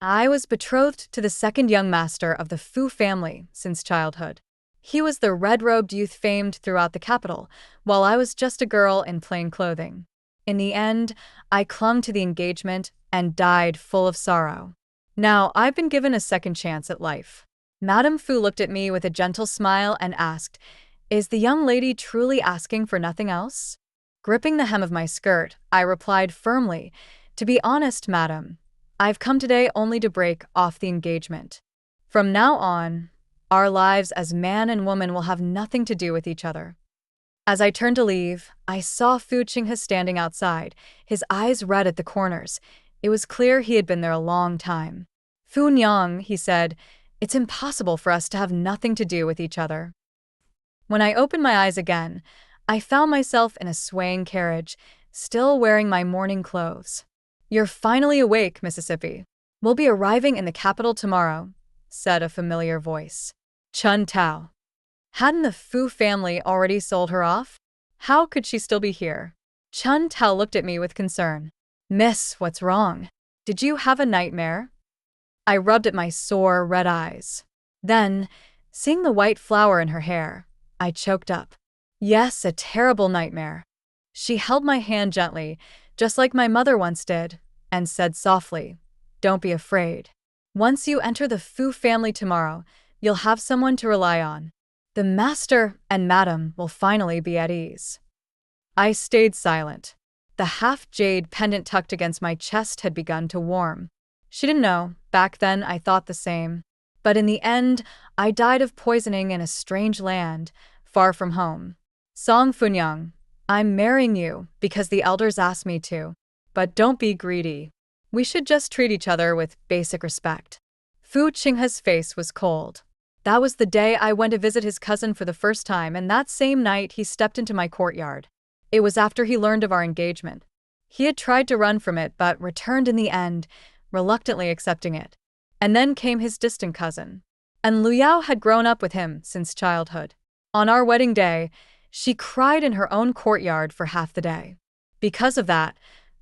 I was betrothed to the second young master of the Fu family since childhood. He was the red-robed youth famed throughout the capital, while I was just a girl in plain clothing. In the end, I clung to the engagement and died full of sorrow. Now, I've been given a second chance at life. Madame Fu looked at me with a gentle smile and asked, "Is the young lady truly asking for nothing else?" Gripping the hem of my skirt, I replied firmly, "To be honest, madam, I've come today only to break off the engagement. From now on, our lives as man and woman will have nothing to do with each other." As I turned to leave, I saw Fu Qinghe standing outside, his eyes red at the corners. It was clear he had been there a long time. "Fu Nyang," he said, "it's impossible for us to have nothing to do with each other." When I opened my eyes again, I found myself in a swaying carriage, still wearing my mourning clothes. "You're finally awake, Mississippi. We'll be arriving in the capital tomorrow," said a familiar voice. Chun Tao. Hadn't the Fu family already sold her off? How could she still be here? Chun Tao looked at me with concern. "Miss, what's wrong? Did you have a nightmare?" I rubbed at my sore, red eyes. Then, seeing the white flower in her hair, I choked up. "Yes, a terrible nightmare." She held my hand gently, just like my mother once did, and said softly, "Don't be afraid. Once you enter the Fu family tomorrow, you'll have someone to rely on. The master and madam will finally be at ease." I stayed silent. The half-jade pendant tucked against my chest had begun to warm. She didn't know. Back then, I thought the same. But in the end, I died of poisoning in a strange land, far from home. Song Funyang, I'm marrying you because the elders asked me to. But don't be greedy. We should just treat each other with basic respect. Fu Qinghe's face was cold. That was the day I went to visit his cousin for the first time, and that same night he stepped into my courtyard. It was after he learned of our engagement. He had tried to run from it, but returned in the end, reluctantly accepting it. And then came his distant cousin. And Lu Yao had grown up with him since childhood. On our wedding day, she cried in her own courtyard for half the day. Because of that,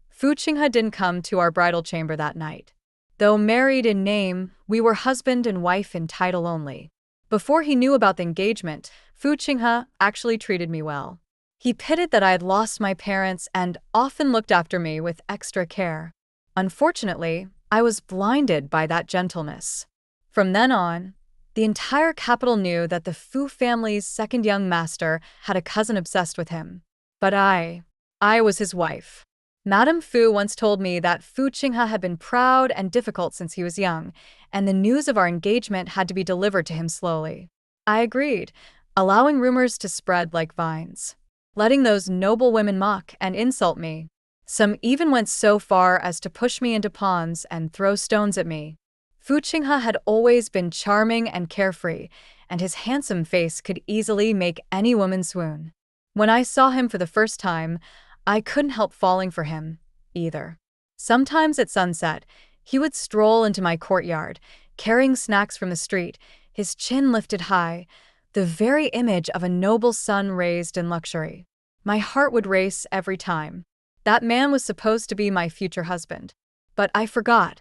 Fu Qinghe didn't come to our bridal chamber that night. Though married in name, we were husband and wife in title only. Before he knew about the engagement, Fu Qinghe actually treated me well. He pitied that I had lost my parents and often looked after me with extra care. Unfortunately, I was blinded by that gentleness. From then on, the entire capital knew that the Fu family's second young master had a cousin obsessed with him. But I was his wife. Madame Fu once told me that Fu Qinghe had been proud and difficult since he was young, and the news of our engagement had to be delivered to him slowly. I agreed, allowing rumors to spread like vines, letting those noble women mock and insult me. Some even went so far as to push me into ponds and throw stones at me. Fu Qinghe had always been charming and carefree, and his handsome face could easily make any woman swoon. When I saw him for the first time, I couldn't help falling for him, either. Sometimes at sunset, he would stroll into my courtyard, carrying snacks from the street, his chin lifted high, the very image of a noble son raised in luxury. My heart would race every time. That man was supposed to be my future husband. But I forgot.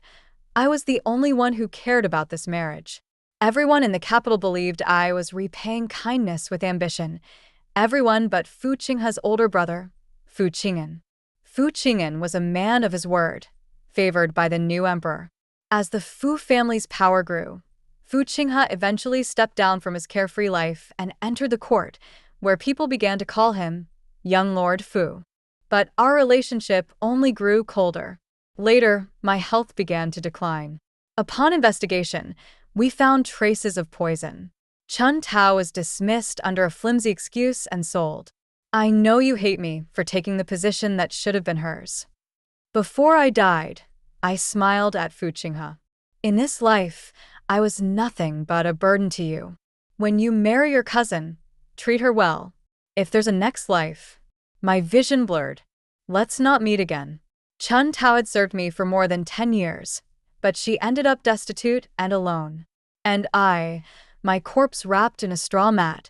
I was the only one who cared about this marriage. Everyone in the capital believed I was repaying kindness with ambition. Everyone but Fu Qinghe's older brother, Fu Qing'an. Fu Qing'an was a man of his word, favored by the new emperor. As the Fu family's power grew, Fu Qinghe eventually stepped down from his carefree life and entered the court, where people began to call him Young Lord Fu. But our relationship only grew colder. Later, my health began to decline. Upon investigation, we found traces of poison. Chun Tao was dismissed under a flimsy excuse and sold. I know you hate me for taking the position that should have been hers. Before I died, I smiled at Fu Qinghe. In this life, I was nothing but a burden to you. When you marry your cousin, treat her well. If there's a next life, my vision blurred. Let's not meet again. Chun Tao had served me for more than 10 years, but she ended up destitute and alone. And I, my corpse wrapped in a straw mat,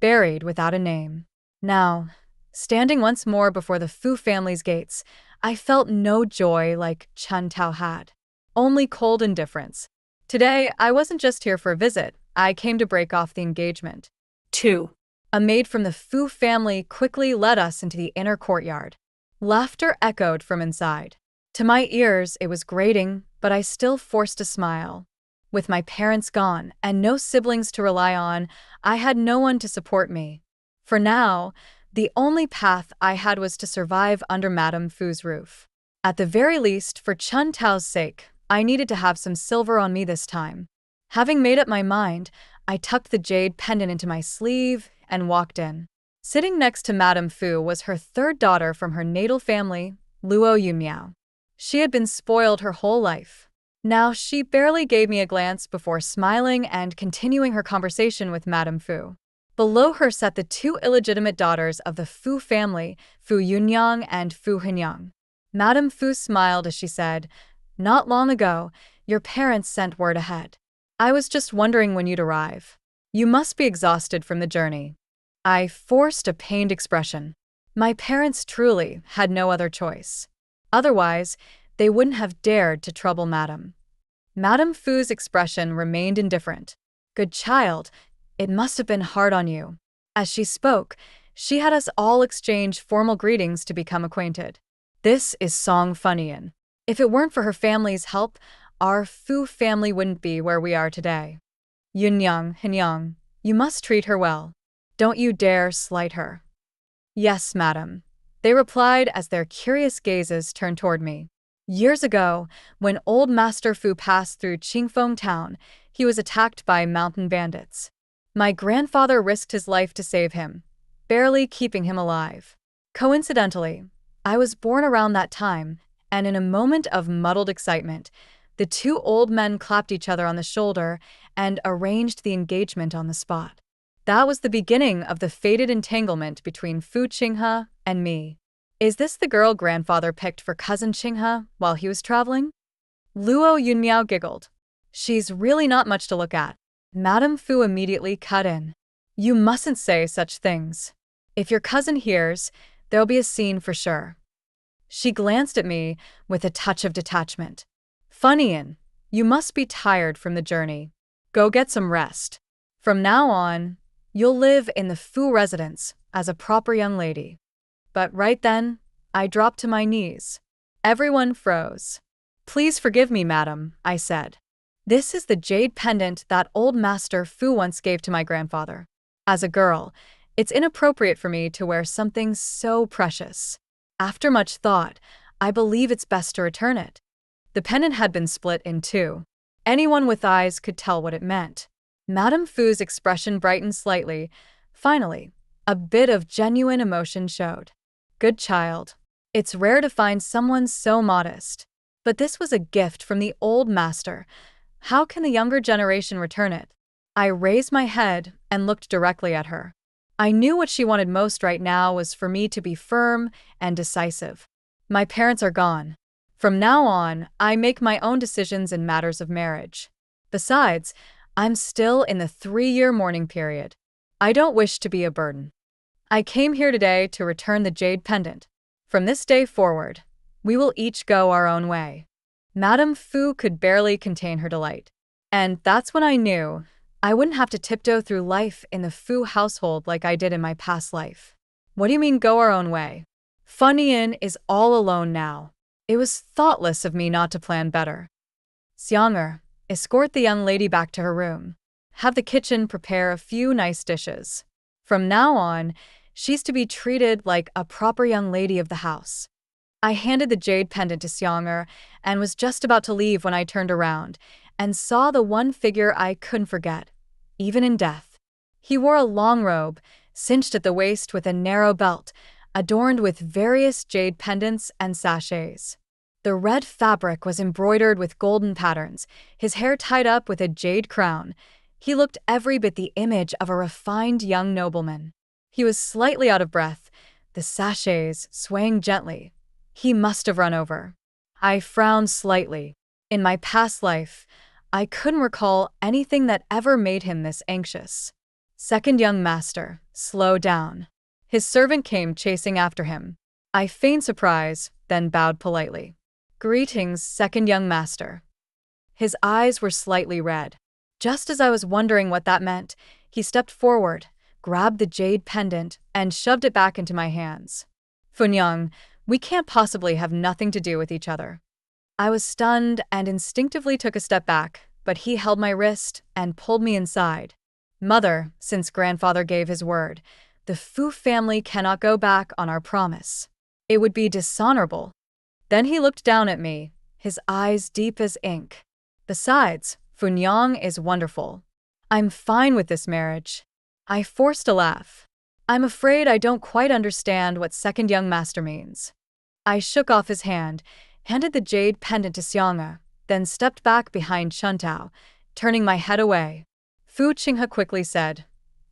buried without a name. Now, standing once more before the Fu family's gates, I felt no joy like Chun Tao had. only cold indifference. Today, I wasn't just here for a visit, I came to break off the engagement. 2. A maid from the Fu family quickly led us into the inner courtyard. Laughter echoed from inside. To my ears, it was grating, but I still forced a smile. With my parents gone and no siblings to rely on, I had no one to support me. For now, the only path I had was to survive under Madame Fu's roof. At the very least, for Chun Tao's sake, I needed to have some silver on me this time. Having made up my mind, I tucked the jade pendant into my sleeve and walked in. Sitting next to Madame Fu was her third daughter from her natal family, Luo Yunmiao. She had been spoiled her whole life. Now she barely gave me a glance before smiling and continuing her conversation with Madame Fu. Below her sat the two illegitimate daughters of the Fu family, Fu Yunyang and Fu Henyang. Madame Fu smiled as she said, "Not long ago, your parents sent word ahead. I was just wondering when you'd arrive. You must be exhausted from the journey." I forced a pained expression. My parents truly had no other choice. Otherwise, they wouldn't have dared to trouble Madame. Madame Fu's expression remained indifferent. "Good child, it must have been hard on you." As she spoke, she had us all exchange formal greetings to become acquainted. "This is Song Funian. If it weren't for her family's help, our Fu family wouldn't be where we are today. Yunyang, Henyang, you must treat her well. Don't you dare slight her." "Yes, madam," they replied as their curious gazes turned toward me. Years ago, when old Master Fu passed through Qingfeng town, he was attacked by mountain bandits. My grandfather risked his life to save him, barely keeping him alive. Coincidentally, I was born around that time, and in a moment of muddled excitement, the two old men clapped each other on the shoulder and arranged the engagement on the spot. That was the beginning of the fated entanglement between Fu Qinghe and me. "Is this the girl grandfather picked for cousin Qinghe while he was traveling?" Luo Yunmiao giggled. "She's really not much to look at." Madame Fu immediately cut in. "You mustn't say such things. If your cousin hears, there'll be a scene for sure." She glanced at me with a touch of detachment. "Funian, you must be tired from the journey. Go get some rest. From now on, you'll live in the Fu residence as a proper young lady." But right then, I dropped to my knees. Everyone froze. "Please forgive me, madam," I said. "This is the jade pendant that old Master Fu once gave to my grandfather. As a girl, it's inappropriate for me to wear something so precious. After much thought, I believe it's best to return it." The pendant had been split in two. Anyone with eyes could tell what it meant. Madame Fu's expression brightened slightly. Finally, a bit of genuine emotion showed. "Good child. It's rare to find someone so modest. But this was a gift from the old master. How can the younger generation return it?" I raised my head and looked directly at her. I knew what she wanted most right now was for me to be firm and decisive. My parents are gone. From now on, I make my own decisions in matters of marriage. Besides, I'm still in the 3-year mourning period. I don't wish to be a burden. I came here today to return the jade pendant. From this day forward, we will each go our own way." Madame Fu could barely contain her delight. And that's when I knew I wouldn't have to tiptoe through life in the Fu household like I did in my past life. "What do you mean go our own way? Funian is all alone now. It was thoughtless of me not to plan better. Xianger, escort the young lady back to her room. Have the kitchen prepare a few nice dishes. From now on, she's to be treated like a proper young lady of the house." I handed the jade pendant to Xianger and was just about to leave when I turned around and saw the one figure I couldn't forget, even in death. He wore a long robe, cinched at the waist with a narrow belt, adorned with various jade pendants and sachets. The red fabric was embroidered with golden patterns, his hair tied up with a jade crown. He looked every bit the image of a refined young nobleman. He was slightly out of breath, the sachets swaying gently. He must have run over. I frowned slightly. In my past life, I couldn't recall anything that ever made him this anxious. "Second young master, slow down." His servant came chasing after him. I feigned surprise, then bowed politely. "Greetings, second young master." His eyes were slightly red. Just as I was wondering what that meant, he stepped forward, grabbed the jade pendant, and shoved it back into my hands. Funyang, we can't possibly have nothing to do with each other. I was stunned and instinctively took a step back, but he held my wrist and pulled me inside. Mother, since grandfather gave his word, the Fu family cannot go back on our promise. It would be dishonorable. Then he looked down at me, his eyes deep as ink. Besides, Funyang is wonderful. I'm fine with this marriage. I forced a laugh. I'm afraid I don't quite understand what second young master means. I shook off his hand, handed the jade pendant to Xiang'e, then stepped back behind Chuntao, turning my head away. Fu Qinghe quickly said,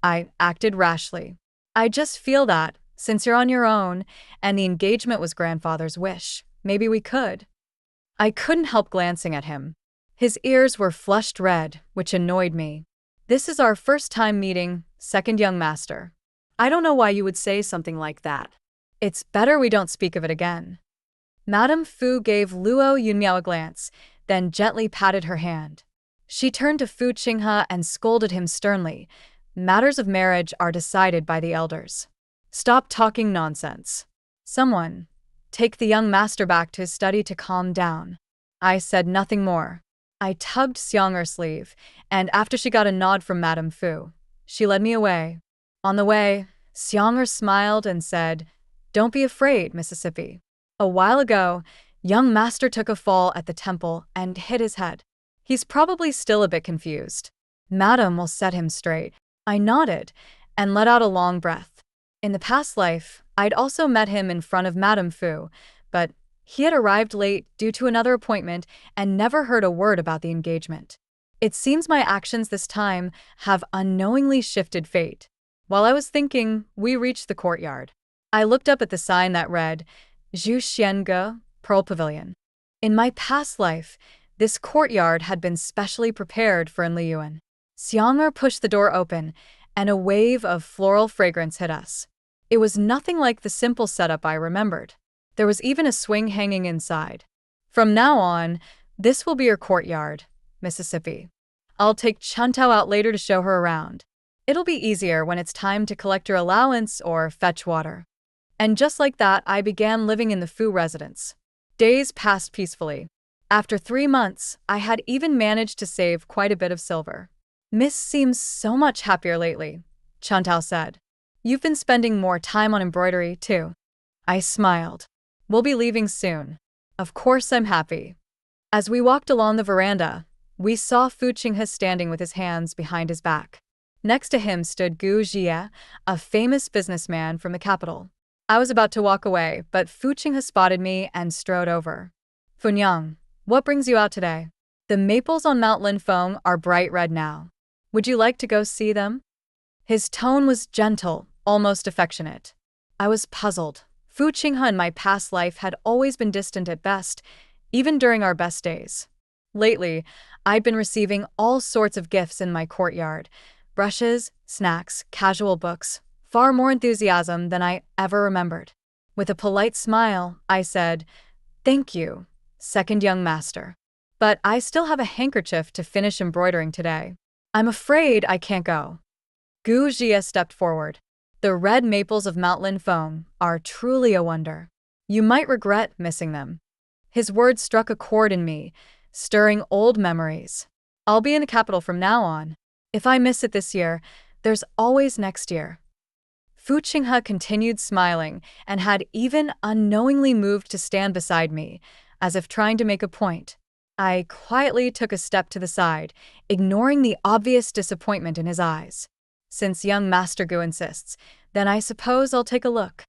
I acted rashly. I just feel that, since you're on your own, and the engagement was grandfather's wish, maybe we could. I couldn't help glancing at him. His ears were flushed red, which annoyed me. This is our first time meeting, second young master. I don't know why you would say something like that. It's better we don't speak of it again. Madame Fu gave Luo Yunmiao a glance, then gently patted her hand. She turned to Fu Qinghe and scolded him sternly. Matters of marriage are decided by the elders. Stop talking nonsense. Someone, take the young master back to his study to calm down. I said nothing more. I tugged Xiang'er's sleeve, and after she got a nod from Madame Fu, she led me away. On the way, Xiang'er smiled and said, Don't be afraid, Mississippi. A while ago, young master took a fall at the temple and hit his head. He's probably still a bit confused. Madam will set him straight. I nodded and let out a long breath. In the past life, I'd also met him in front of Madame Fu, but he had arrived late due to another appointment and never heard a word about the engagement. It seems my actions this time have unknowingly shifted fate. While I was thinking, we reached the courtyard. I looked up at the sign that read, Zhu Xienge, Pearl Pavilion. In my past life, this courtyard had been specially prepared for Enliyuan. Xiang'er pushed the door open, and a wave of floral fragrance hit us. It was nothing like the simple setup I remembered. There was even a swing hanging inside. From now on, this will be your courtyard, Mississippi. I'll take Chuntao out later to show her around. It'll be easier when it's time to collect your allowance or fetch water. And just like that, I began living in the Fu residence. Days passed peacefully. After 3 months, I had even managed to save quite a bit of silver. Miss seems so much happier lately, Chuntao said. You've been spending more time on embroidery, too. I smiled. We'll be leaving soon. Of course I'm happy. As we walked along the veranda, we saw Fu Qinghe standing with his hands behind his back. Next to him stood Gu Jie, a famous businessman from the capital. I was about to walk away, but Fu Qinghe spotted me and strode over. Funyang, what brings you out today? The maples on Mount Linfeng are bright red now. Would you like to go see them? His tone was gentle, almost affectionate. I was puzzled. Fu Qinghe in my past life had always been distant at best, even during our best days. Lately, I'd been receiving all sorts of gifts in my courtyard. Brushes, snacks, casual books, far more enthusiasm than I ever remembered. With a polite smile, I said, Thank you, second young master. But I still have a handkerchief to finish embroidering today. I'm afraid I can't go. Gu Jie stepped forward. The red maples of Mount Linfeng are truly a wonder. You might regret missing them. His words struck a chord in me, stirring old memories. I'll be in the capital from now on. If I miss it this year, there's always next year. Fu Qinghe continued smiling and had even unknowingly moved to stand beside me, as if trying to make a point. I quietly took a step to the side, ignoring the obvious disappointment in his eyes. Since young Master Gu insists, then I suppose I'll take a look.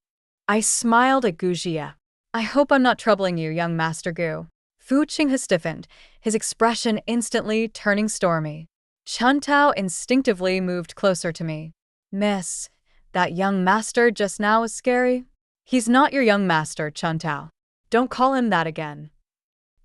I smiled at Gu Jie. I hope I'm not troubling you, young Master Gu. Fu Qinghe stiffened, his expression instantly turning stormy. Chuntao instinctively moved closer to me. Miss, that young master just now was scary. He's not your young master, Chuntao. Don't call him that again.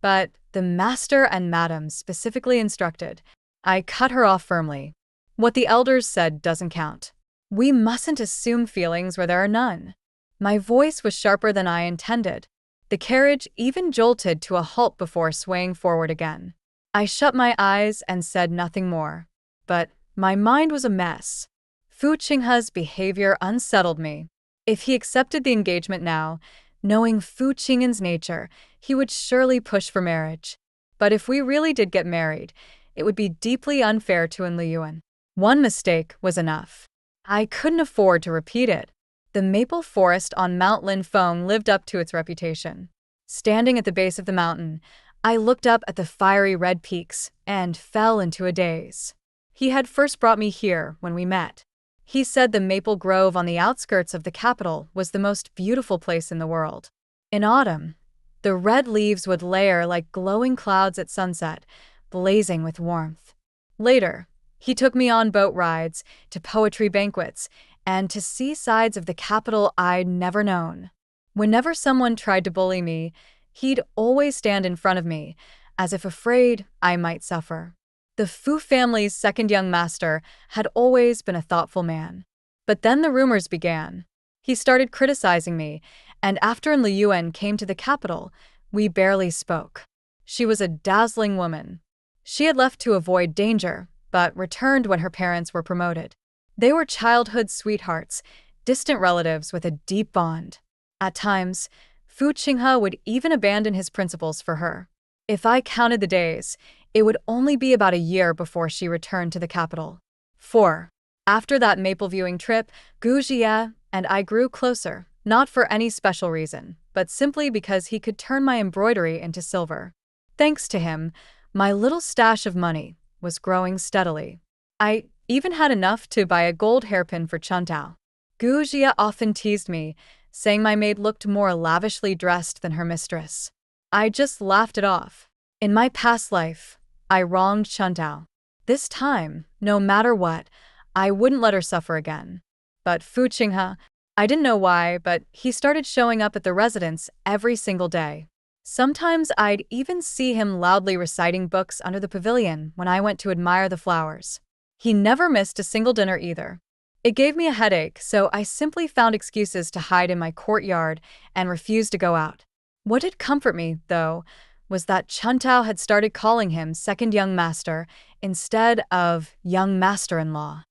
But the master and madam specifically instructed. I cut her off firmly. What the elders said doesn't count. We mustn't assume feelings where there are none. My voice was sharper than I intended. The carriage even jolted to a halt before swaying forward again. I shut my eyes and said nothing more. But my mind was a mess. Fu Qinghe's behavior unsettled me. If he accepted the engagement now, knowing Fu Qing'an's nature, he would surely push for marriage. But if we really did get married, it would be deeply unfair to Liyuan. One mistake was enough. I couldn't afford to repeat it. The maple forest on Mount Linfeng lived up to its reputation. Standing at the base of the mountain, I looked up at the fiery red peaks and fell into a daze. He had first brought me here when we met. He said the maple grove on the outskirts of the capital was the most beautiful place in the world. In autumn, the red leaves would layer like glowing clouds at sunset, blazing with warmth. Later, he took me on boat rides, to poetry banquets, and to see sides of the capital I'd never known. Whenever someone tried to bully me, he'd always stand in front of me, as if afraid I might suffer. The Fu family's second young master had always been a thoughtful man. But then the rumors began. He started criticizing me, and after Liyuan came to the capital, we barely spoke. She was a dazzling woman. She had left to avoid danger, but returned when her parents were promoted. They were childhood sweethearts, distant relatives with a deep bond. At times, Fu Qinghe would even abandon his principles for her. If I counted the days, it would only be about a year before she returned to the capital. 4. After that maple viewing trip, Gu Jie and I grew closer, not for any special reason, but simply because he could turn my embroidery into silver. Thanks to him, my little stash of money was growing steadily. I even had enough to buy a gold hairpin for Chuntao. Gu Jie often teased me, saying my maid looked more lavishly dressed than her mistress. I just laughed it off. In my past life, I wronged Chuntao. This time, no matter what, I wouldn't let her suffer again. But Fu Qinghe, I didn't know why, but he started showing up at the residence every single day. Sometimes I'd even see him loudly reciting books under the pavilion when I went to admire the flowers. He never missed a single dinner either. It gave me a headache, so I simply found excuses to hide in my courtyard and refused to go out. What did comfort me, though, was that Chuntao had started calling him second young master instead of young master-in-law.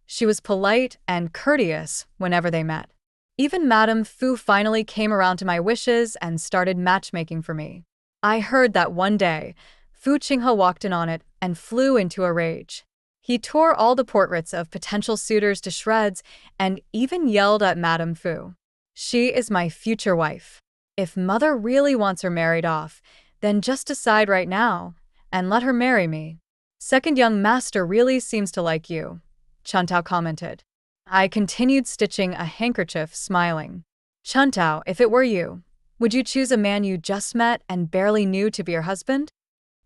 She was polite and courteous whenever they met. Even Madame Fu finally came around to my wishes and started matchmaking for me. I heard that one day, Fu Qinghe walked in on it and flew into a rage. He tore all the portraits of potential suitors to shreds and even yelled at Madame Fu. She is my future wife. If mother really wants her married off, then just decide right now and let her marry me. Second young master really seems to like you, Chuntao commented. I continued stitching a handkerchief, smiling. Chuntao, if it were you, would you choose a man you just met and barely knew to be your husband?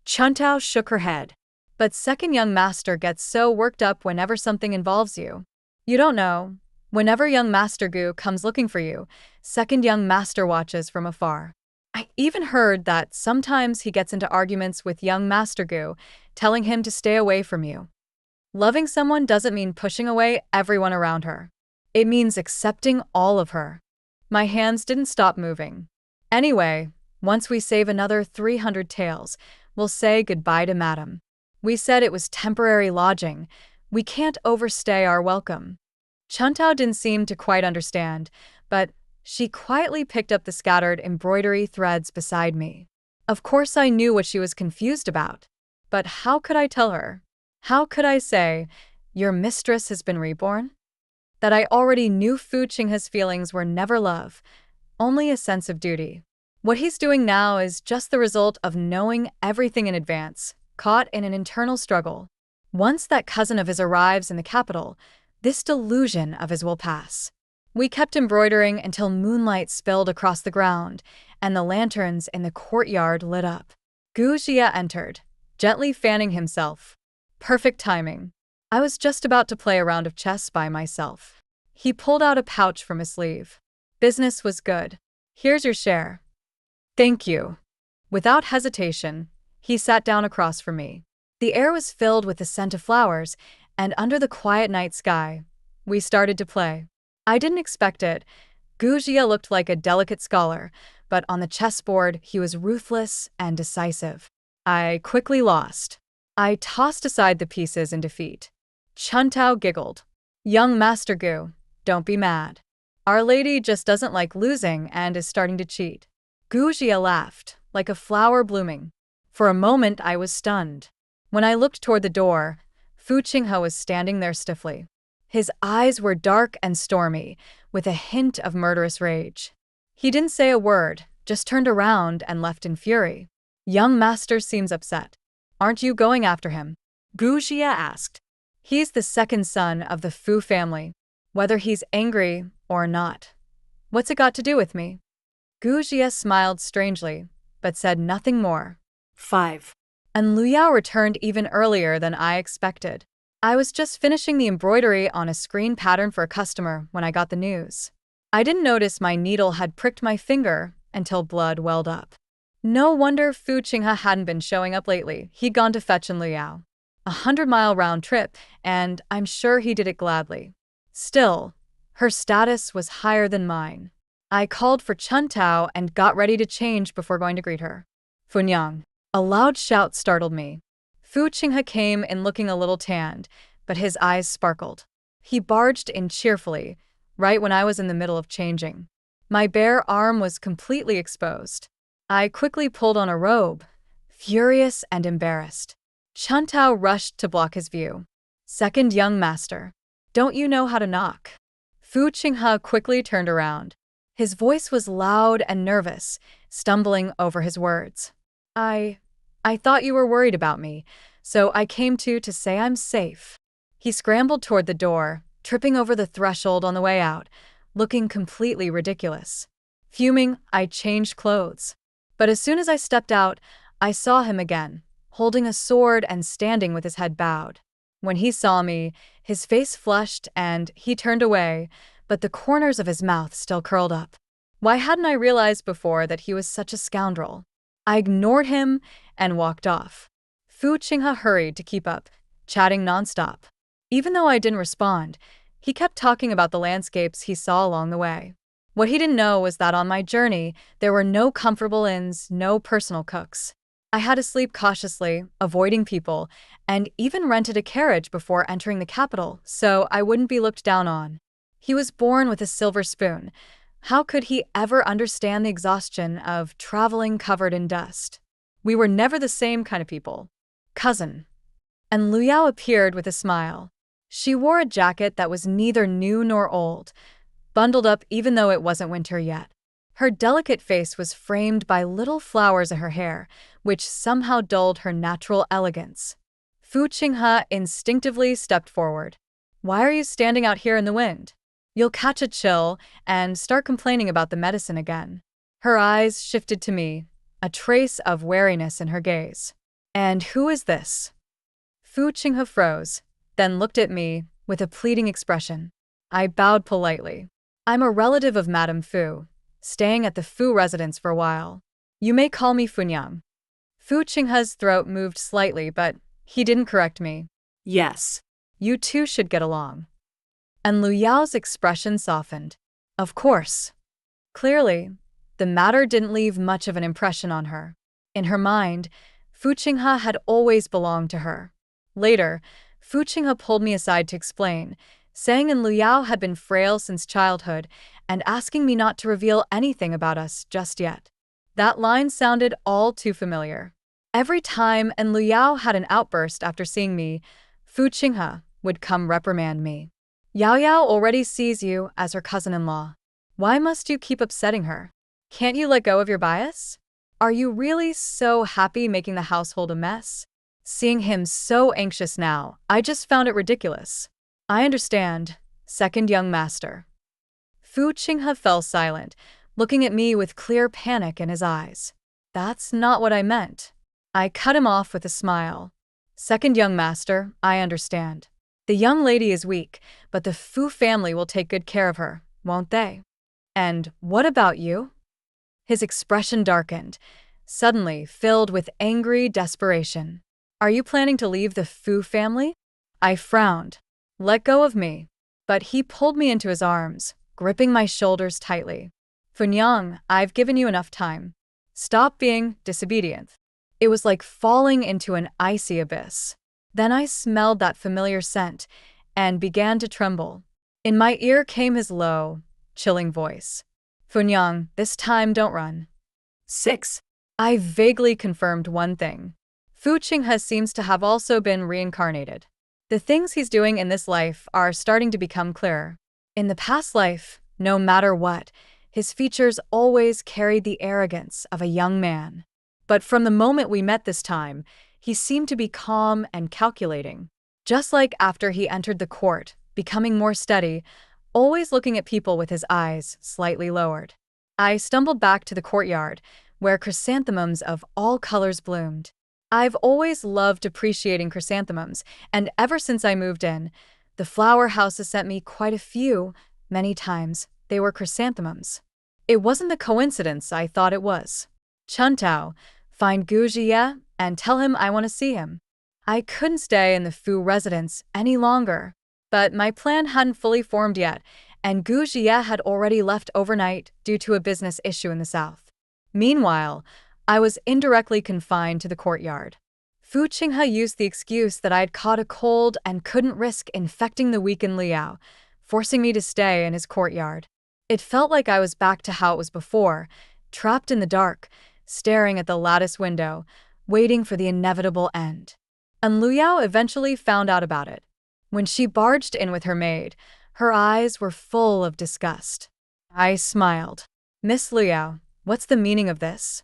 Chuntao shook her head. But second young master gets so worked up whenever something involves you. You don't know. Whenever young master Gu comes looking for you, second young master watches from afar. I even heard that sometimes he gets into arguments with young master Gu, telling him to stay away from you. Loving someone doesn't mean pushing away everyone around her. It means accepting all of her. My hands didn't stop moving. Anyway, once we save another 300 taels, we'll say goodbye to Madam. We said it was temporary lodging. We can't overstay our welcome. Chuntao didn't seem to quite understand, but she quietly picked up the scattered embroidery threads beside me. Of course I knew what she was confused about. But how could I tell her? How could I say, your mistress has been reborn? That I already knew Fu Qinghe's feelings were never love, only a sense of duty. What he's doing now is just the result of knowing everything in advance, caught in an internal struggle. Once that cousin of his arrives in the capital, this delusion of his will pass. We kept embroidering until moonlight spilled across the ground, and the lanterns in the courtyard lit up. Gu Jie entered, gently fanning himself. Perfect timing. I was just about to play a round of chess by myself. He pulled out a pouch from his sleeve. Business was good. Here's your share. Thank you. Without hesitation, he sat down across from me. The air was filled with the scent of flowers, and under the quiet night sky, we started to play. I didn't expect it. Gu Jie looked like a delicate scholar, but on the chessboard he was ruthless and decisive. I quickly lost. I tossed aside the pieces in defeat. Chuntao giggled. Young Master Gu, don't be mad. Our lady just doesn't like losing and is starting to cheat. Gu Jia laughed, like a flower blooming. For a moment I was stunned. When I looked toward the door, Fu Qinghe was standing there stiffly. His eyes were dark and stormy, with a hint of murderous rage. He didn't say a word, just turned around and left in fury. Young Master seems upset. Aren't you going after him? Gu Jia asked. He's the second son of the Fu family. Whether he's angry or not. What's it got to do with me? Gu Jia smiled strangely, but said nothing more. 5. And Lu Yao returned even earlier than I expected. I was just finishing the embroidery on a screen pattern for a customer when I got the news. I didn't notice my needle had pricked my finger until blood welled up. No wonder Fu Qinghe hadn't been showing up lately. He'd gone to fetch Lu Yao. 100-mile round trip, and I'm sure he did it gladly. Still, her status was higher than mine. I called for Chuntao and got ready to change before going to greet her. Funyang. A loud shout startled me. Fu Qinghe came in looking a little tanned, but his eyes sparkled. He barged in cheerfully, right when I was in the middle of changing. My bare arm was completely exposed. I quickly pulled on a robe, furious and embarrassed. Chuntao rushed to block his view. Second young master. Don't you know how to knock? Fu Qinghe quickly turned around. His voice was loud and nervous, stumbling over his words. I thought you were worried about me, so I came to say I'm safe. He scrambled toward the door, tripping over the threshold on the way out, looking completely ridiculous. Fuming, I changed clothes. But as soon as I stepped out, I saw him again, holding a sword and standing with his head bowed. When he saw me, his face flushed and he turned away, but the corners of his mouth still curled up. Why hadn't I realized before that he was such a scoundrel? I ignored him and walked off. Fu Qinghe hurried to keep up, chatting nonstop. Even though I didn't respond, he kept talking about the landscapes he saw along the way. What he didn't know was that on my journey, there were no comfortable inns, no personal cooks. I had to sleep cautiously, avoiding people, and even rented a carriage before entering the capital, so I wouldn't be looked down on. He was born with a silver spoon. How could he ever understand the exhaustion of traveling covered in dust? We were never the same kind of people. Cousin. And Lu Yao appeared with a smile. She wore a jacket that was neither new nor old, bundled up even though it wasn't winter yet. Her delicate face was framed by little flowers in her hair, which somehow dulled her natural elegance. Fu Qinghe instinctively stepped forward. Why are you standing out here in the wind? You'll catch a chill and start complaining about the medicine again. Her eyes shifted to me, a trace of wariness in her gaze. And who is this? Fu Qinghe froze, then looked at me with a pleading expression. I bowed politely. I'm a relative of Madame Fu, staying at the Fu residence for a while. You may call me Funyang. Fu Qinghe's throat moved slightly, but he didn't correct me. Yes. You two should get along. And Lu Yao's expression softened. Of course. Clearly, the matter didn't leave much of an impression on her. In her mind, Fu Qinghe had always belonged to her. Later, Fu Qinghe pulled me aside to explain, saying Lu Yao had been frail since childhood and asking me not to reveal anything about us just yet. That line sounded all too familiar. Every time Lu Yao had an outburst after seeing me, Fu Qinghe would come reprimand me. Yao Yao already sees you as her cousin-in-law. Why must you keep upsetting her? Can't you let go of your bias? Are you really so happy making the household a mess? Seeing him so anxious now, I just found it ridiculous. I understand, second young master. Fu Qinghe fell silent, looking at me with clear panic in his eyes. That's not what I meant. I cut him off with a smile. Second young master, I understand. The young lady is weak, but the Fu family will take good care of her, won't they? And what about you? His expression darkened, suddenly filled with angry desperation. Are you planning to leave the Fu family? I frowned. Let go of me. But he pulled me into his arms, gripping my shoulders tightly. Funyang, I've given you enough time. Stop being disobedient. It was like falling into an icy abyss. Then I smelled that familiar scent and began to tremble. In my ear came his low, chilling voice. Funyang, this time don't run. 6. I vaguely confirmed one thing. Fu Qinghe seems to have also been reincarnated. The things he's doing in this life are starting to become clearer. In the past life, no matter what, his features always carried the arrogance of a young man. But from the moment we met this time, he seemed to be calm and calculating. Just like after he entered the court, becoming more steady, always looking at people with his eyes slightly lowered. I stumbled back to the courtyard, where chrysanthemums of all colors bloomed. I've always loved appreciating chrysanthemums, and ever since I moved in, the flower house has sent me quite a few. Many times, they were chrysanthemums. It wasn't the coincidence I thought it was. Chuntao, find Gu Jie and tell him I want to see him. I couldn't stay in the Fu residence any longer, but my plan hadn't fully formed yet, and Gu Jie had already left overnight due to a business issue in the south. Meanwhile, I was indirectly confined to the courtyard. Fu Qinghe used the excuse that I had caught a cold and couldn't risk infecting the weakened Liao, forcing me to stay in his courtyard. It felt like I was back to how it was before, trapped in the dark, staring at the lattice window, waiting for the inevitable end. And Liao eventually found out about it. When she barged in with her maid, her eyes were full of disgust. I smiled. Miss Liao, what's the meaning of this?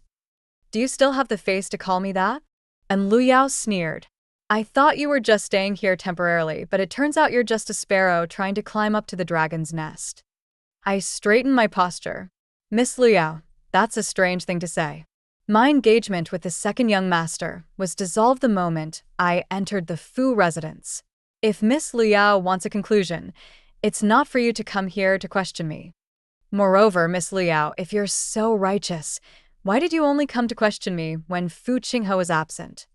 Do you still have the face to call me that? And Liao sneered. I thought you were just staying here temporarily, but it turns out you're just a sparrow trying to climb up to the dragon's nest. I straightened my posture. Miss Liao, that's a strange thing to say. My engagement with the second young master was dissolved the moment I entered the Fu residence. If Miss Liao wants a conclusion, it's not for you to come here to question me. Moreover, Miss Liao, if you're so righteous, why did you only come to question me when Fu Qinghe was absent?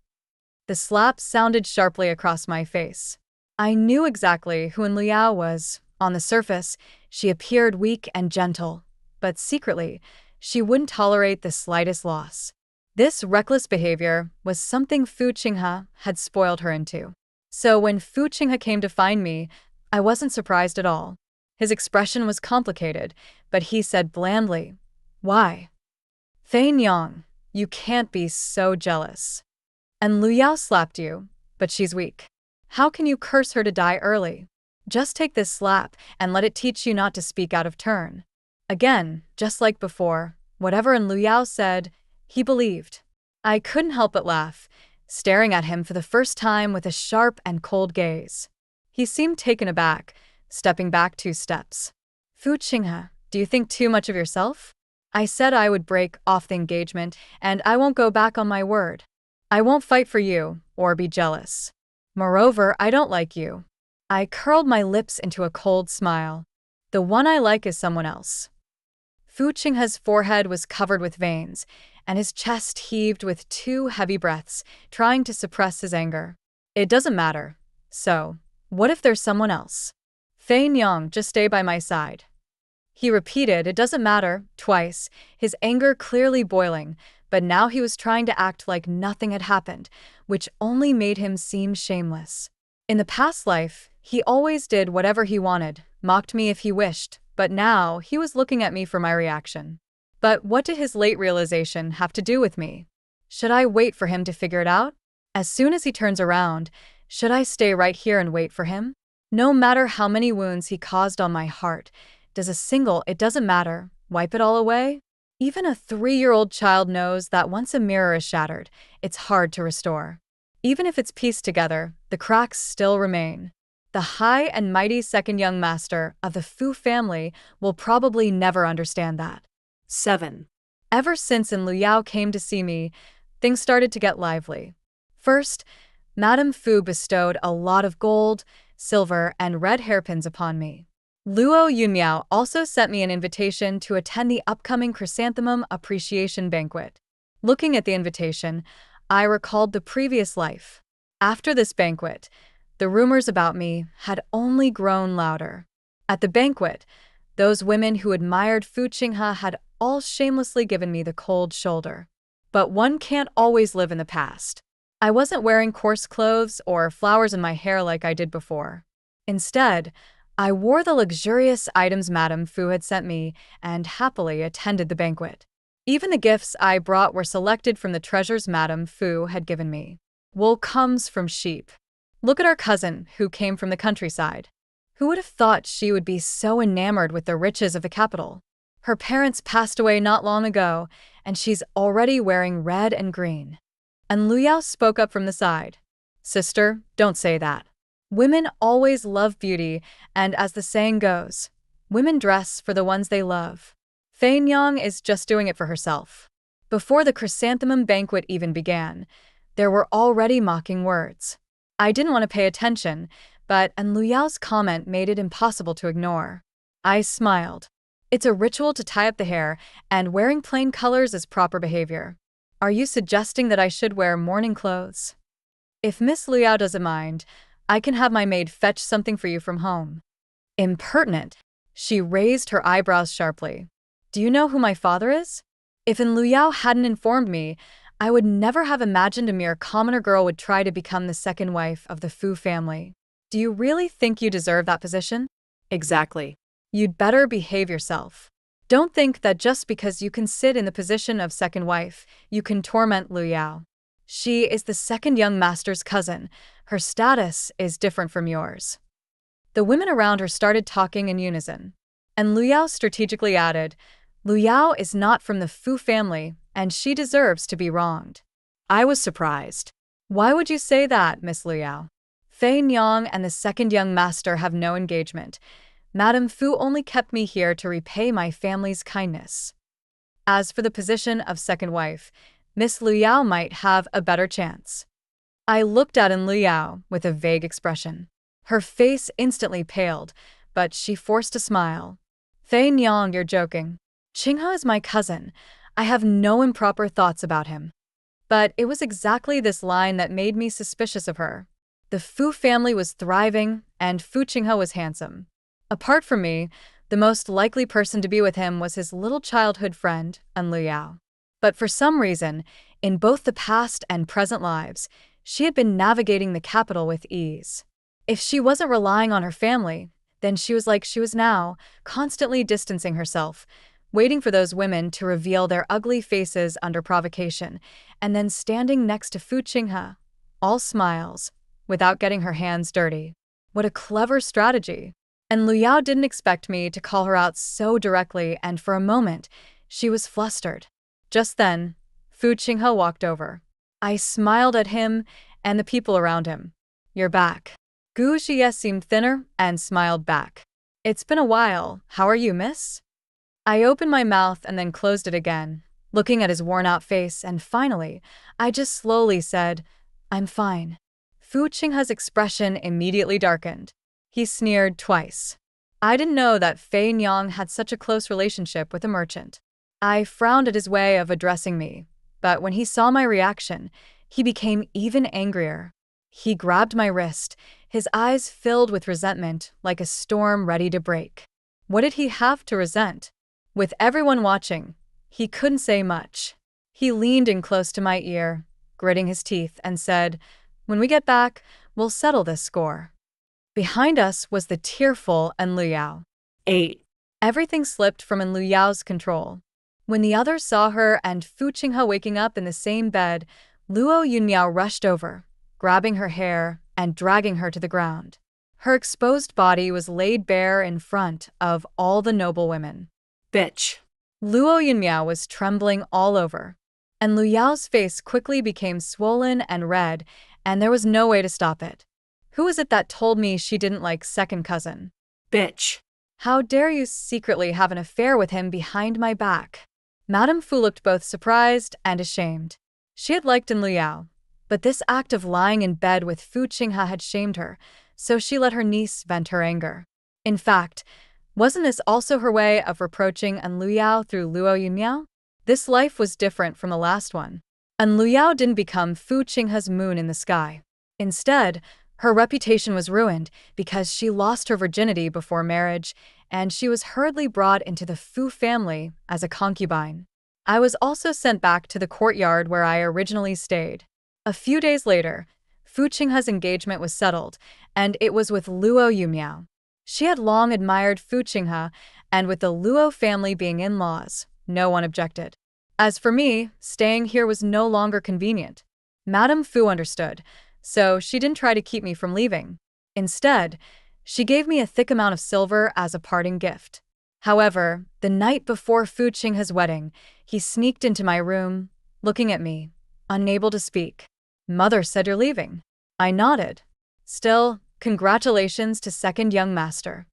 The slap sounded sharply across my face. I knew exactly who Liao was. On the surface, she appeared weak and gentle, but secretly, she wouldn't tolerate the slightest loss. This reckless behavior was something Fu Qinghe had spoiled her into. So when Fu Qinghe came to find me, I wasn't surprised at all. His expression was complicated, but he said blandly, "Why? Fei Nyang, you can't be so jealous. And Liao slapped you, but she's weak. How can you curse her to die early? Just take this slap and let it teach you not to speak out of turn." Again, just like before, whatever Liao said, he believed. I couldn't help but laugh, staring at him for the first time with a sharp and cold gaze. He seemed taken aback, stepping back 2 steps. Fu Qinghe, do you think too much of yourself? I said I would break off the engagement, and I won't go back on my word. I won't fight for you, or be jealous. Moreover, I don't like you. I curled my lips into a cold smile. The one I like is someone else. Fu Qinghe's forehead was covered with veins, and his chest heaved with 2 heavy breaths, trying to suppress his anger. It doesn't matter. So, what if there's someone else? Fei Nyang, just stay by my side. He repeated, it doesn't matter, twice, his anger clearly boiling, but now he was trying to act like nothing had happened, which only made him seem shameless. In the past life, he always did whatever he wanted, mocked me if he wished, but now he was looking at me for my reaction. But what did his late realization have to do with me? Should I wait for him to figure it out? As soon as he turns around, should I stay right here and wait for him? No matter how many wounds he caused on my heart, does a single, it doesn't matter, wipe it all away? Even a 3-year-old child knows that once a mirror is shattered, it's hard to restore. Even if it's pieced together, the cracks still remain. The high and mighty second young master of the Fu family will probably never understand that. 7. Ever since Liao came to see me, things started to get lively. First, Madame Fu bestowed a lot of gold, silver, and red hairpins upon me. Luo Yunmiao also sent me an invitation to attend the upcoming Chrysanthemum Appreciation Banquet. Looking at the invitation, I recalled the previous life. After this banquet, the rumors about me had only grown louder. At the banquet, those women who admired Fu Qinghe had all shamelessly given me the cold shoulder. But one can't always live in the past. I wasn't wearing coarse clothes or flowers in my hair like I did before. Instead, I wore the luxurious items Madame Fu had sent me and happily attended the banquet. Even the gifts I brought were selected from the treasures Madame Fu had given me. Wool comes from sheep. Look at our cousin, who came from the countryside. Who would have thought she would be so enamored with the riches of the capital? Her parents passed away not long ago, and she's already wearing red and green. And Lu Yao spoke up from the side. Sister, don't say that. Women always love beauty, and as the saying goes, women dress for the ones they love. Fei Nyang is just doing it for herself. Before the chrysanthemum banquet even began, there were already mocking words. I didn't want to pay attention, but Lu Yao's comment made it impossible to ignore. I smiled. It's a ritual to tie up the hair, and wearing plain colors is proper behavior. Are you suggesting that I should wear mourning clothes? If Miss Lu Yao doesn't mind, I can have my maid fetch something for you from home. Impertinent. She raised her eyebrows sharply. Do you know who my father is? If Lu Yao hadn't informed me, I would never have imagined a mere commoner girl would try to become the second wife of the Fu family. Do you really think you deserve that position? Exactly. You'd better behave yourself. Don't think that just because you can sit in the position of second wife, you can torment Lu Yao. She is the second young master's cousin. Her status is different from yours. The women around her started talking in unison. And Lu Yao strategically added, Lu Yao is not from the Fu family, and she deserves to be wronged. I was surprised. Why would you say that, Miss Lu Yao? Fei Nyang and the second young master have no engagement. Madame Fu only kept me here to repay my family's kindness. As for the position of second wife, Miss Lu Yao might have a better chance. I looked at Lu Yao with a vague expression. Her face instantly paled, but she forced a smile. Fei Nyang, you're joking. Qinghe is my cousin. I have no improper thoughts about him. But it was exactly this line that made me suspicious of her. The Fu family was thriving, and Fu Qinghe was handsome. Apart from me, the most likely person to be with him was his little childhood friend, Lu Yao. But for some reason, in both the past and present lives, she had been navigating the capital with ease. If she wasn't relying on her family, then she was like she was now, constantly distancing herself, waiting for those women to reveal their ugly faces under provocation, and then standing next to Fu Qinghe, all smiles, without getting her hands dirty. What a clever strategy! And Lu Yao didn't expect me to call her out so directly, and for a moment, she was flustered. Just then, Fu Qinghe walked over. I smiled at him and the people around him. You're back. Gu Xie seemed thinner and smiled back. It's been a while. How are you, miss? I opened my mouth and then closed it again, looking at his worn-out face, and finally, I just slowly said, I'm fine. Fu Qinghe's expression immediately darkened. He sneered twice. I didn't know that Fei Nyang had such a close relationship with a merchant. I frowned at his way of addressing me, but when he saw my reaction, he became even angrier. He grabbed my wrist, his eyes filled with resentment like a storm ready to break. What did he have to resent? With everyone watching, he couldn't say much. He leaned in close to my ear, gritting his teeth, and said, When we get back, we'll settle this score. Behind us was the tearful Lu Yao. 8. Everything slipped from Lu Yao's control. When the others saw her and Fu Qinghe waking up in the same bed, Luo Yunmiao rushed over, grabbing her hair and dragging her to the ground. Her exposed body was laid bare in front of all the noble women. Bitch. Luo Yunmiao was trembling all over, and Lu Yao's face quickly became swollen and red, and there was no way to stop it. Who was it that told me she didn't like second cousin? Bitch. How dare you secretly have an affair with him behind my back? Madame Fu looked both surprised and ashamed. She had liked Lu Yao, but this act of lying in bed with Fu Qinghe had shamed her, so she let her niece vent her anger. In fact, wasn't this also her way of reproaching Lu Yao through Luo Yunmiao? This life was different from the last one. Lu Yao didn't become Fu Qinghe's moon in the sky. Instead, her reputation was ruined because she lost her virginity before marriage, and she was hurriedly brought into the Fu family as a concubine. I was also sent back to the courtyard where I originally stayed. A few days later, Fu Qinghe's engagement was settled, and it was with Luo Yumiao. She had long admired Fu Qinghe, and with the Luo family being in-laws, no one objected. As for me, staying here was no longer convenient. Madame Fu understood, so she didn't try to keep me from leaving. Instead, she gave me a thick amount of silver as a parting gift. However, the night before Fu Qinghe's wedding, he sneaked into my room, looking at me, unable to speak. "Mother said you're leaving." I nodded. "Still, congratulations to second young master."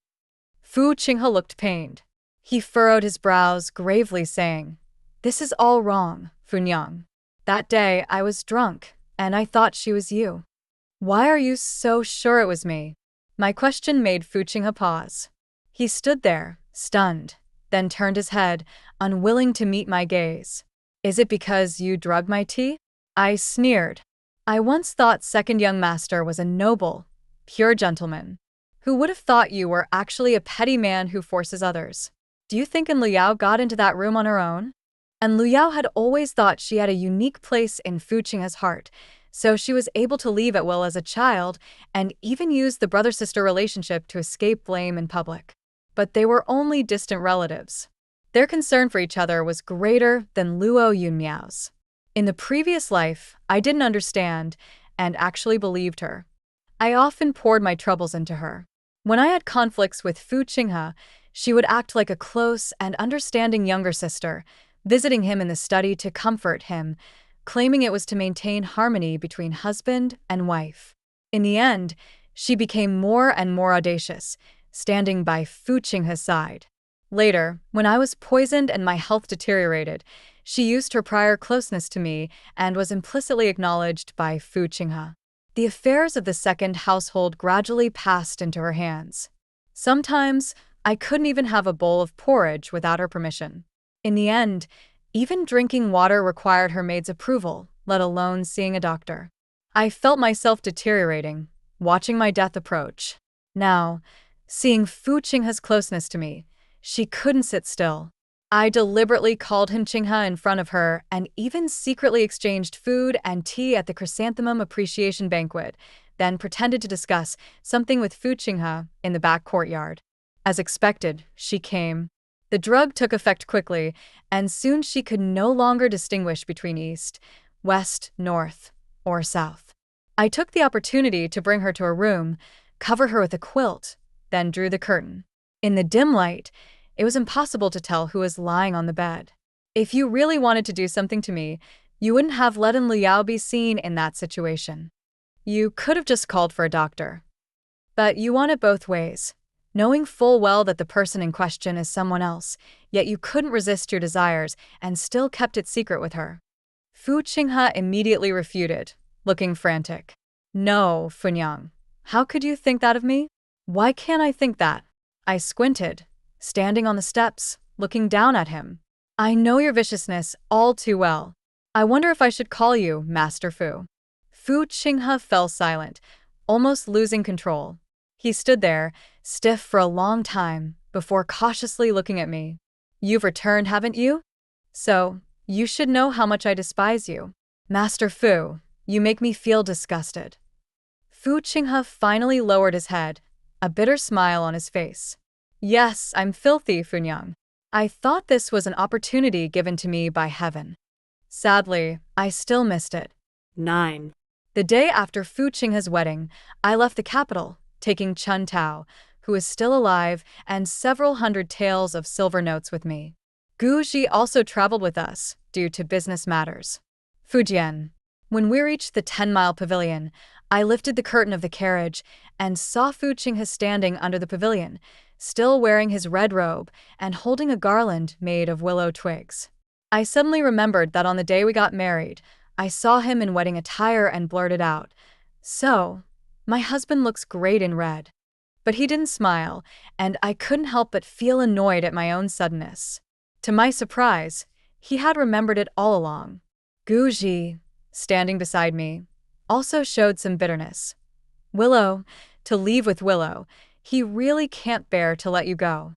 Fu Qinghe looked pained. He furrowed his brows, gravely saying, "This is all wrong, Funyang. That day I was drunk, and I thought she was you." "Why are you so sure it was me?" My question made Fu Qinghe pause. He stood there, stunned, then turned his head, unwilling to meet my gaze. "Is it because you drugged my tea?" I sneered. "I once thought second young master was a noble, pure gentleman. Who would have thought you were actually a petty man who forces others? Do you think Liao got into that room on her own?" And Liao had always thought she had a unique place in Fu Qinghe's heart, so she was able to leave at will as a child and even use the brother-sister relationship to escape blame in public. But they were only distant relatives. Their concern for each other was greater than Luo Yunmiao's. In the previous life, I didn't understand and actually believed her. I often poured my troubles into her. When I had conflicts with Fu Qinghe, she would act like a close and understanding younger sister, visiting him in the study to comfort him, claiming it was to maintain harmony between husband and wife. In the end, she became more and more audacious, standing by Fu Qinghe's side. Later, when I was poisoned and my health deteriorated, she used her prior closeness to me and was implicitly acknowledged by Fu Qinghe. The affairs of the second household gradually passed into her hands. Sometimes, I couldn't even have a bowl of porridge without her permission. In the end, even drinking water required her maid's approval, let alone seeing a doctor. I felt myself deteriorating, watching my death approach. Now, seeing Fu Qinghe's closeness to me, she couldn't sit still. I deliberately called him Qinghe in front of her and even secretly exchanged food and tea at the Chrysanthemum Appreciation Banquet, then pretended to discuss something with Fu Qinghe in the back courtyard. As expected, she came. The drug took effect quickly, and soon she could no longer distinguish between east, west, north, or south. I took the opportunity to bring her to her room, cover her with a quilt, then drew the curtain. In the dim light, it was impossible to tell who was lying on the bed. If you really wanted to do something to me, you wouldn't have let Liao be seen in that situation. You could have just called for a doctor. But you want it both ways, knowing full well that the person in question is someone else, yet you couldn't resist your desires and still kept it secret with her. Fu Qinghe immediately refuted, looking frantic. "No, Funyang. How could you think that of me?" "Why can't I think that?" I squinted, standing on the steps, looking down at him. "I know your viciousness all too well. I wonder if I should call you Master Fu." Fu Qinghe fell silent, almost losing control. He stood there, stiff for a long time, before cautiously looking at me. "You've returned, haven't you? So, you should know how much I despise you. Master Fu, you make me feel disgusted." Fu Qinghe finally lowered his head, a bitter smile on his face. "Yes, I'm filthy, Funyang. I thought this was an opportunity given to me by heaven. Sadly, I still missed it." 9. The day after Fu Qinghe's wedding, I left the capital, taking Chun Tao, who is still alive, and several hundred taels of silver notes with me. Gu Ji also traveled with us, due to business matters. Fujian. When we reached the 10-mile pavilion, I lifted the curtain of the carriage and saw Fu Qinghe standing under the pavilion, still wearing his red robe and holding a garland made of willow twigs. I suddenly remembered that on the day we got married, I saw him in wedding attire and blurted out, "So, my husband looks great in red." But he didn't smile, and I couldn't help but feel annoyed at my own suddenness. To my surprise, he had remembered it all along. Gu Ji, standing beside me, also showed some bitterness. "Willow, to leave with Willow, he really can't bear to let you go."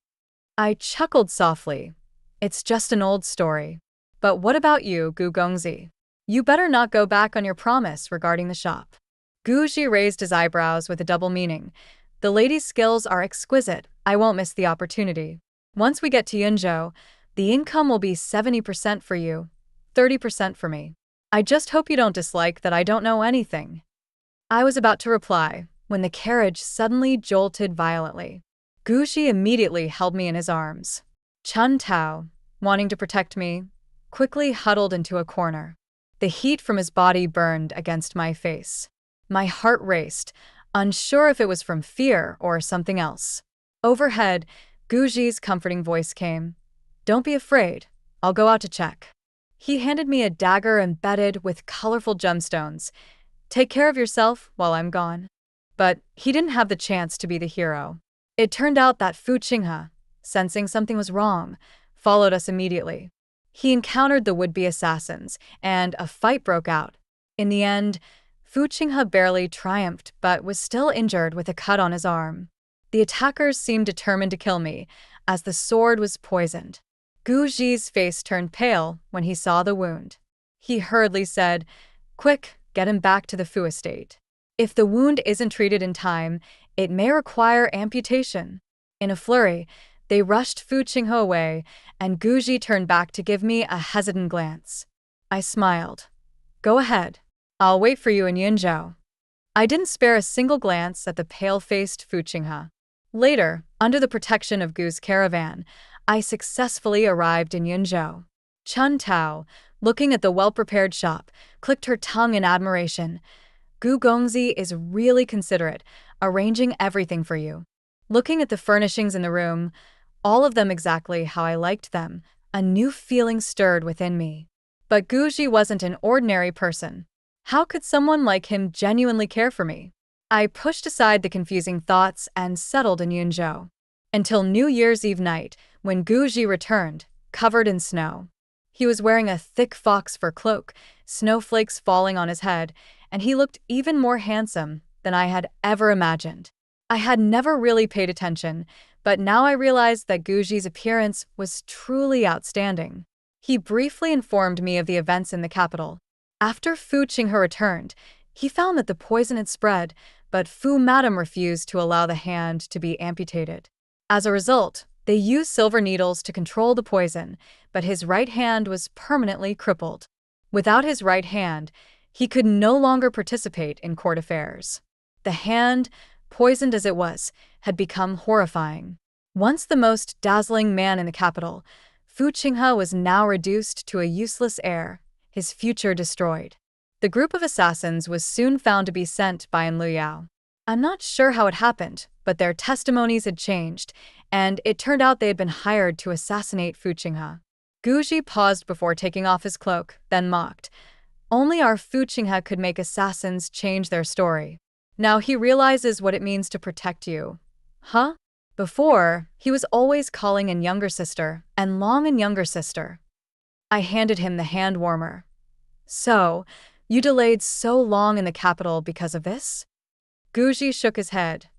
I chuckled softly. It's just an old story. But what about you, Gu Gongzi? You better not go back on your promise regarding the shop. Gu Ji raised his eyebrows with a double meaning. The lady's skills are exquisite. I won't miss the opportunity. Once we get to Yunzhou, the income will be 70% for you, 30% for me. I just hope you don't dislike that I don't know anything. I was about to reply when the carriage suddenly jolted violently. Gu Ji immediately held me in his arms. Chun Tao, wanting to protect me, quickly huddled into a corner. The heat from his body burned against my face. My heart raced, unsure if it was from fear or something else. Overhead, Gu Ji's comforting voice came. Don't be afraid. I'll go out to check. He handed me a dagger embedded with colorful gemstones. Take care of yourself while I'm gone. But he didn't have the chance to be the hero. It turned out that Fu Qinghe, sensing something was wrong, followed us immediately. He encountered the would-be assassins, and a fight broke out. In the end, Fu Qinghe barely triumphed but was still injured with a cut on his arm. The attackers seemed determined to kill me, as the sword was poisoned. Gu Ji's face turned pale when he saw the wound. He hurriedly said, "Quick, get him back to the Fu estate. If the wound isn't treated in time, it may require amputation." In a flurry, they rushed Fu Qinghe away, and Gu Ji turned back to give me a hesitant glance. I smiled. "Go ahead. I'll wait for you in Yunzhou." I didn't spare a single glance at the pale-faced Fu Qinghe. Later, under the protection of Gu's caravan, I successfully arrived in Yunzhou. Chun Tao, looking at the well-prepared shop, clicked her tongue in admiration. Gu Gongzi is really considerate, arranging everything for you. Looking at the furnishings in the room, all of them exactly how I liked them, a new feeling stirred within me. But Gu Ji wasn't an ordinary person. How could someone like him genuinely care for me? I pushed aside the confusing thoughts and settled in Yunzhou. Until New Year's Eve night, when Gu Ji returned, covered in snow. He was wearing a thick fox fur cloak, snowflakes falling on his head, and he looked even more handsome than I had ever imagined. I had never really paid attention, but now I realized that Gu Ji's appearance was truly outstanding. He briefly informed me of the events in the capital. After Fu Qinghe returned, he found that the poison had spread, but Fu Madam refused to allow the hand to be amputated. As a result, they used silver needles to control the poison, but his right hand was permanently crippled. Without his right hand, he could no longer participate in court affairs. The hand, poisoned as it was, had become horrifying. Once the most dazzling man in the capital, Fu Qinghe was now reduced to a useless heir, his future destroyed. The group of assassins was soon found to be sent by An Luyao. I'm not sure how it happened, but their testimonies had changed, and it turned out they had been hired to assassinate Fu Qinghe. Gu Ji paused before taking off his cloak, then mocked. Only our Fu Qinghe could make assassins change their story. Now he realizes what it means to protect you. Huh? Before, he was always calling in younger sister, and long in younger sister. I handed him the hand warmer. So, you delayed so long in the capital because of this? Gu Ji shook his head.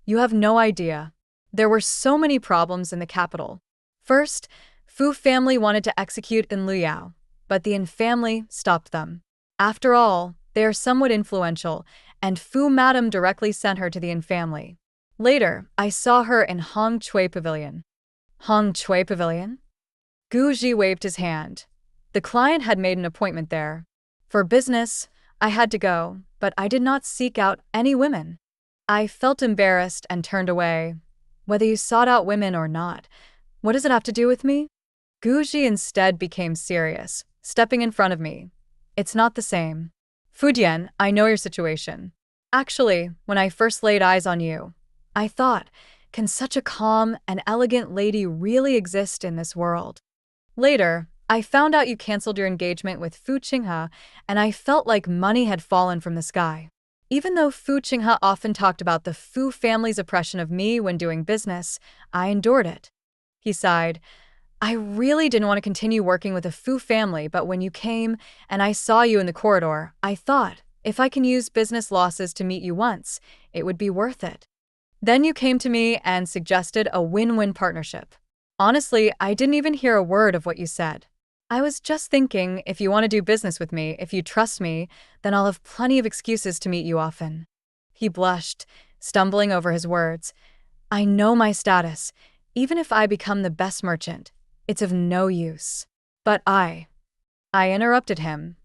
You have no idea. There were so many problems in the capital. First, Fu family wanted to execute An Luyao, but the An family stopped them. After all, they are somewhat influential, and Fu Madam directly sent her to the An family. Later, I saw her in Hong Chui Pavilion. Hong Chui Pavilion? Gu Ji waved his hand. The client had made an appointment there. For business, I had to go, but I did not seek out any women. I felt embarrassed and turned away. Whether you sought out women or not, what does it have to do with me? Gu Ji instead became serious, stepping in front of me. It's not the same. Fu Dian, I know your situation. Actually, when I first laid eyes on you, I thought, can such a calm and elegant lady really exist in this world? Later, I found out you canceled your engagement with Fu Qinghe, and I felt like money had fallen from the sky. Even though Fu Qinghe often talked about the Fu family's oppression of me when doing business, I endured it. He sighed. I really didn't want to continue working with the Fu family, but when you came and I saw you in the corridor, I thought, if I can use business losses to meet you once, it would be worth it. Then you came to me and suggested a win-win partnership. Honestly, I didn't even hear a word of what you said. I was just thinking, if you want to do business with me, if you trust me, then I'll have plenty of excuses to meet you often. He blushed, stumbling over his words. I know my status. Even if I become the best merchant, it's of no use. But I interrupted him.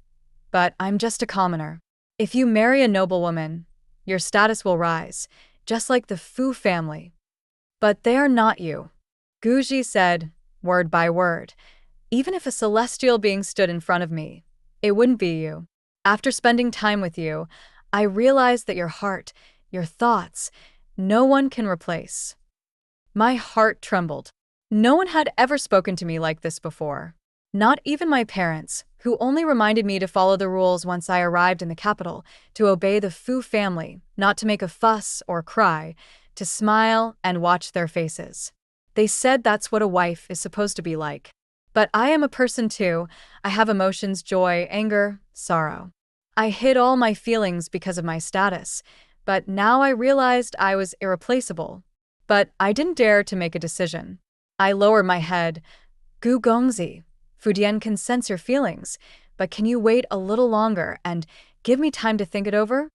But I'm just a commoner. If you marry a noblewoman, your status will rise, just like the Fu family. But they are not you. Guji said, word by word. Even if a celestial being stood in front of me, it wouldn't be you. After spending time with you, I realized that your heart, your thoughts, no one can replace. My heart trembled. No one had ever spoken to me like this before. Not even my parents, who only reminded me to follow the rules once I arrived in the capital, to obey the Fu family, not to make a fuss or cry, to smile and watch their faces. They said that's what a wife is supposed to be like. But I am a person too. I have emotions, joy, anger, sorrow. I hid all my feelings because of my status, but now I realized I was irreplaceable. But I didn't dare to make a decision. I lowered my head. Gu Gongzi, Fudian can sense your feelings, but can you wait a little longer and give me time to think it over?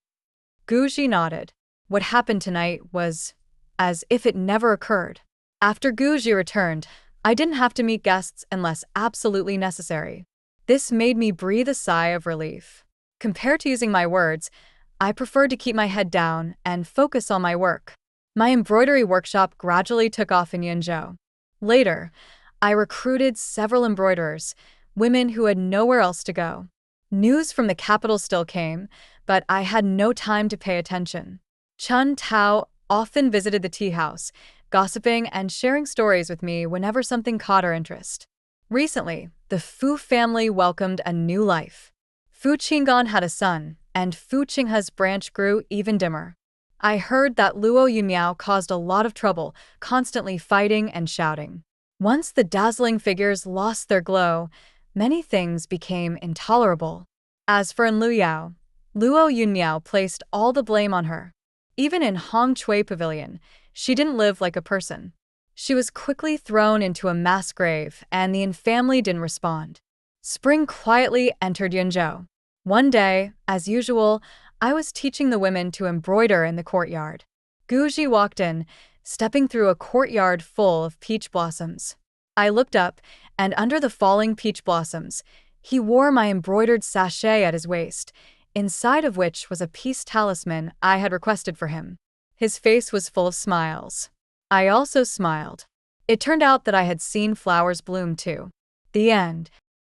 Guji nodded. What happened tonight was as if it never occurred. After Guji returned, I didn't have to meet guests unless absolutely necessary. This made me breathe a sigh of relief. Compared to using my words, I preferred to keep my head down and focus on my work. My embroidery workshop gradually took off in Yunzhou. Later, I recruited several embroiderers, women who had nowhere else to go. News from the capital still came, but I had no time to pay attention. Chun Tao often visited the tea house, gossiping and sharing stories with me whenever something caught her interest. Recently, the Fu family welcomed a new life. Fu Qinggan had a son, and Fu Qinghe's branch grew even dimmer. I heard that Luo Yunmiao caused a lot of trouble, constantly fighting and shouting. Once the dazzling figures lost their glow, many things became intolerable. As for Lu Yao, Luo Yunmiao placed all the blame on her. Even in Hong Shui Pavilion, she didn't live like a person. She was quickly thrown into a mass grave, and the family didn't respond. Spring quietly entered Yunzhou. One day, as usual, I was teaching the women to embroider in the courtyard. Guji walked in, stepping through a courtyard full of peach blossoms. I looked up, and under the falling peach blossoms, he wore my embroidered sachet at his waist, inside of which was a peace talisman I had requested for him. His face was full of smiles. I also smiled. It turned out that I had seen flowers bloom too. The end.